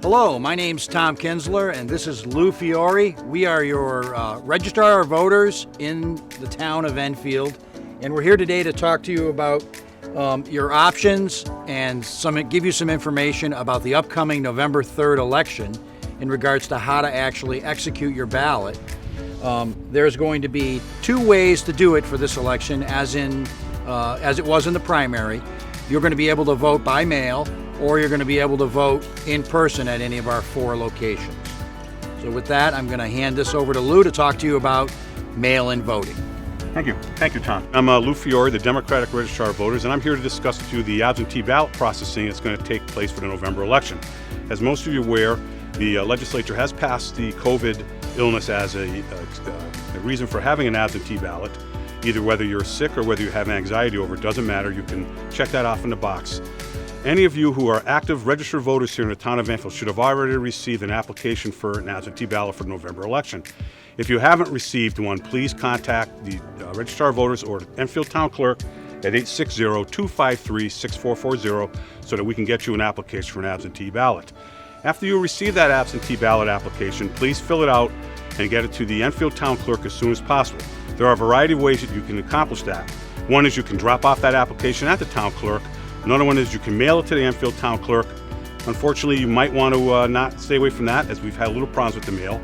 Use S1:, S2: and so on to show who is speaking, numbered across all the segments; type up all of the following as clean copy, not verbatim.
S1: Hello, my name's Tom Kinsler, and this is Lou Fiore. We are your registrar of voters in the town of Enfield, and we're here today to talk to you about your options and give you some information about the upcoming November 3rd election in regards to how to actually execute your ballot. There's going to be two ways to do it for this election, as it was in the primary. You're going to be able to vote by mail, or you're going to be able to vote in person at any of our 4 locations. So with that, I'm going to hand this over to Lou to talk to you about mail-in voting.
S2: Thank you. Thank you, Tom. I'm Lou Fiore, the Democratic Registrar of Voters, and I'm here to discuss with you the absentee ballot processing that's going to take place for the November election. As most of you are aware, the legislature has passed the COVID illness as a reason for having an absentee ballot. Either whether you're sick or whether you have anxiety over it, doesn't matter. You can check that off in the box. Any of you who are active registered voters here in the town of Enfield should have already received an application for an absentee ballot for the November election. If you haven't received one, please contact the Registrar of Voters or Enfield Town Clerk at 860-253-6440 so that we can get you an application for an absentee ballot. After you receive that absentee ballot application, please fill it out and get it to the Enfield Town Clerk as soon as possible. There are a variety of ways that you can accomplish that. One is you can drop off that application at the Town Clerk. Another one is you can mail it to the Enfield Town Clerk. Unfortunately, you might want to not stay away from that, as we've had little problems with the mail.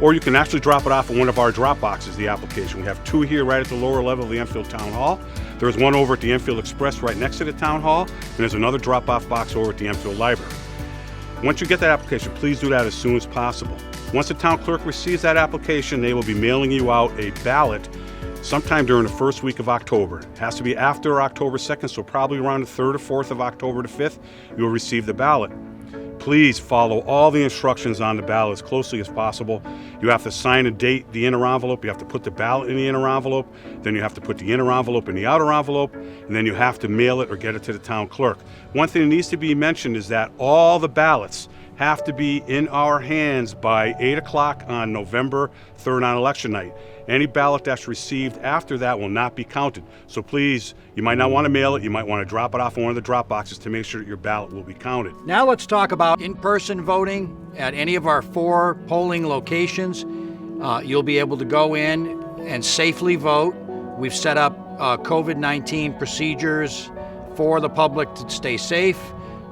S2: Or you can actually drop it off at one of our drop boxes, the application. We have 2 here right at the lower level of the Enfield Town Hall. There's one over at the Enfield Express right next to the Town Hall, and there's another drop-off box over at the Enfield Library. Once you get that application, please do that as soon as possible. Once the Town Clerk receives that application, they will be mailing you out a ballot sometime during the first week of October. It has to be after October 2nd, so probably around the 3rd or 4th of October to 5th, you'll receive the ballot. Please follow all the instructions on the ballot as closely as possible. You have to sign and date the inner envelope. You have to put the ballot in the inner envelope. Then you have to put the inner envelope in the outer envelope. And then you have to mail it or get it to the town clerk. One thing that needs to be mentioned is that all the ballots have to be in our hands by 8 o'clock on November 3rd on election night. Any ballot that's received after that will not be counted. So please, you might not want to mail it. You might want to drop it off in one of the drop boxes to make sure that your ballot will be counted.
S1: Now let's talk about in-person voting at any of our 4 polling locations. You'll be able to go in and safely vote. We've set up COVID-19 procedures for the public to stay safe.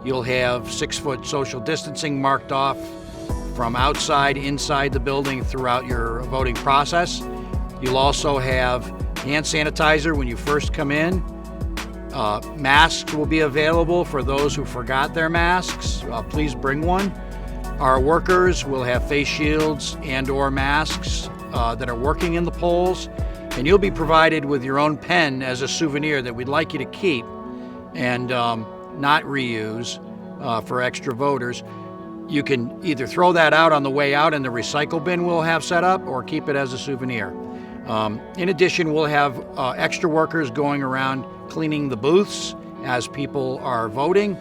S1: You'll have 6-foot social distancing marked off from outside, inside the building throughout your voting process. You'll also have hand sanitizer when you first come in. Masks will be available for those who forgot their masks. Please bring one. Our workers will have face shields and/or masks that are working in the polls, and you'll be provided with your own pen as a souvenir that we'd like you to keep and not reuse for extra voters. You can either throw that out on the way out in the recycle bin we'll have set up, or keep it as a souvenir. In addition, we'll have extra workers going around cleaning the booths as people are voting.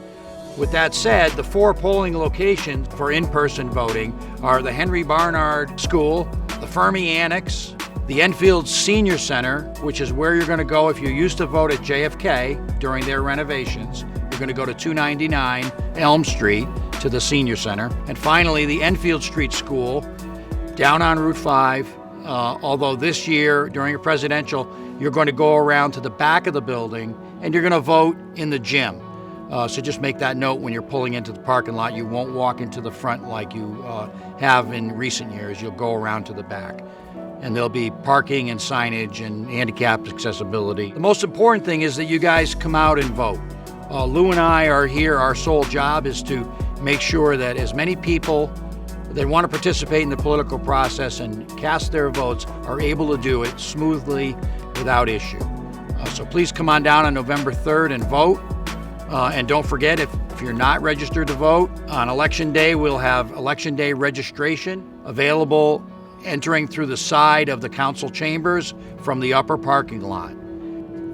S1: With that said, the 4 polling locations for in-person voting are the Henry Barnard School, the Fermi Annex, the Enfield Senior Center, which is where you're going to go if you used to vote at JFK during their renovations. You're going to go to 299 Elm Street to the Senior Center. And finally, the Enfield Street School down on Route 5. Although this year, during a presidential, you're going to go around to the back of the building and you're going to vote in the gym. So just make that note when you're pulling into the parking lot. You won't walk into the front like you have in recent years. You'll go around to the back. And there'll be parking and signage and handicapped accessibility. The most important thing is that you guys come out and vote. Lou and I are here. Our sole job is to make sure that as many people that want to participate in the political process and cast their votes are able to do it smoothly without issue. So please come on down on November 3rd and vote. And don't forget, if you're not registered to vote, on Election Day, we'll have Election Day registration available entering through the side of the council chambers from the upper parking lot.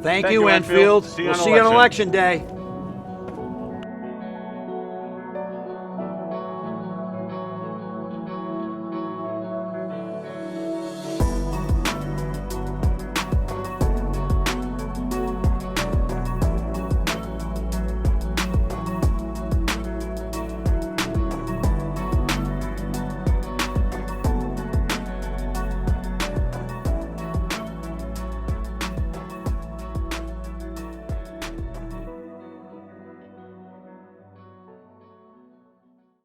S1: Thank you, Enfield.
S2: See you
S1: We'll
S2: on
S1: see you on
S2: election.
S1: Election Day.